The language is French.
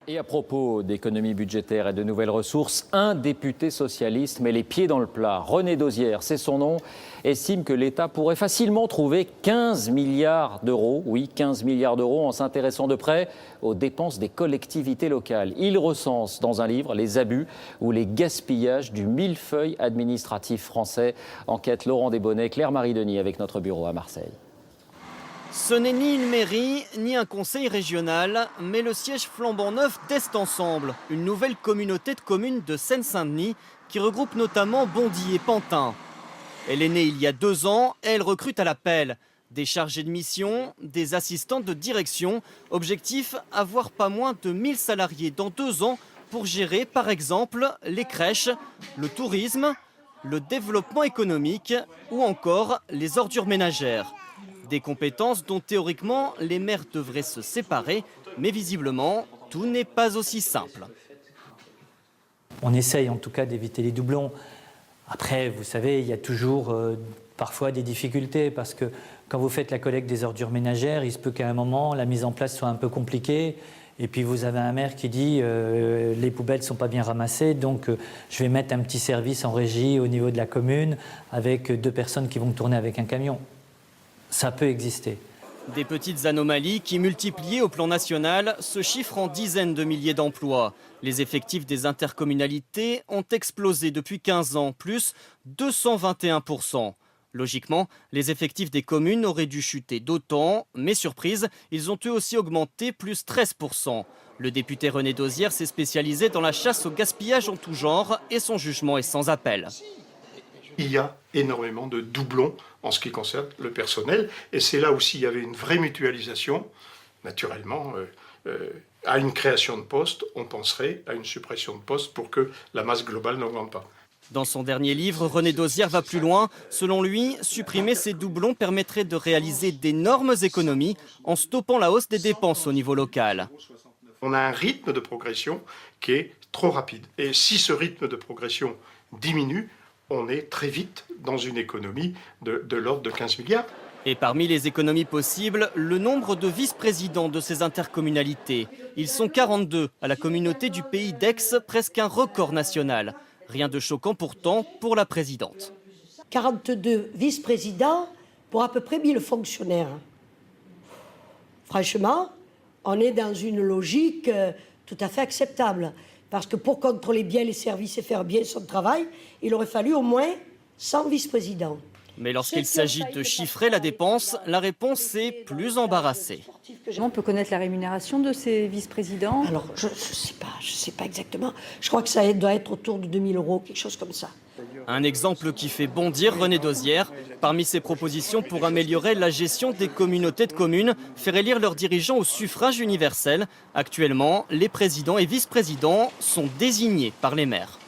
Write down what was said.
Et à propos d'économie budgétaire et de nouvelles ressources, un député socialiste met les pieds dans le plat. René Dosière, c'est son nom, estime que l'État pourrait facilement trouver 15 milliards d'euros, oui 15 milliards d'euros, en s'intéressant de près aux dépenses des collectivités locales. Il recense dans un livre les abus ou les gaspillages du millefeuille administratif français. Enquête Laurent Desbonnets, Claire-Marie Denis avec notre bureau à Marseille. Ce n'est ni une mairie, ni un conseil régional, mais le siège flambant neuf d'Est Ensemble, une nouvelle communauté de communes de Seine-Saint-Denis qui regroupe notamment Bondy et Pantin. Elle est née il y a 2 ans et elle recrute à l'appel des chargés de mission, des assistantes de direction. Objectif, avoir pas moins de 1000 salariés dans 2 ans pour gérer par exemple les crèches, le tourisme, le développement économique ou encore les ordures ménagères. Des compétences dont théoriquement les maires devraient se séparer, mais visiblement tout n'est pas aussi simple. On essaye en tout cas d'éviter les doublons. Après, vous savez, il y a toujours parfois des difficultés parce que quand vous faites la collecte des ordures ménagères, il se peut qu'à un moment la mise en place soit un peu compliquée. Et puis vous avez un maire qui dit les poubelles ne sont pas bien ramassées, donc je vais mettre un petit service en régie au niveau de la commune avec 2 personnes qui vont tourner avec un camion. Ça peut exister. Des petites anomalies qui, multipliées au plan national, se chiffrent en dizaines de milliers d'emplois. Les effectifs des intercommunalités ont explosé depuis 15 ans, plus 221%. Logiquement, les effectifs des communes auraient dû chuter d'autant, mais surprise, ils ont eux aussi augmenté, plus 13%. Le député René Dosière s'est spécialisé dans la chasse au gaspillage en tout genre et son jugement est sans appel. Il y a énormément de doublons en ce qui concerne le personnel. Et c'est là où s'il y avait une vraie mutualisation, naturellement, à une création de postes, on penserait à une suppression de postes pour que la masse globale n'augmente pas. Dans son dernier livre, René Dosière va plus loin. Selon lui, supprimer ces doublons permettrait de réaliser d'énormes économies en stoppant la hausse des dépenses au niveau local. On a un rythme de progression qui est trop rapide. Et si ce rythme de progression diminue, on est très vite dans une économie de l'ordre de 15 milliards. Et parmi les économies possibles, le nombre de vice-présidents de ces intercommunalités. Ils sont 42 à la communauté du Pays d'Aix, presque un record national. Rien de choquant pourtant pour la présidente. 42 vice-présidents pour à peu près 1000 fonctionnaires. Franchement, on est dans une logique tout à fait acceptable. Parce que pour contrôler bien les services et faire bien son travail, il aurait fallu au moins 100 vice-présidents. Mais lorsqu'il s'agit de chiffrer la dépense, la réponse est plus embarrassée. On peut connaître la rémunération de ces vice-présidents? Alors, je sais pas exactement. Je crois que ça doit être autour de 2000 €, quelque chose comme ça. Un exemple qui fait bondir René Dosière. Parmi ses propositions pour améliorer la gestion des communautés de communes, faire élire leurs dirigeants au suffrage universel. Actuellement, les présidents et vice-présidents sont désignés par les maires.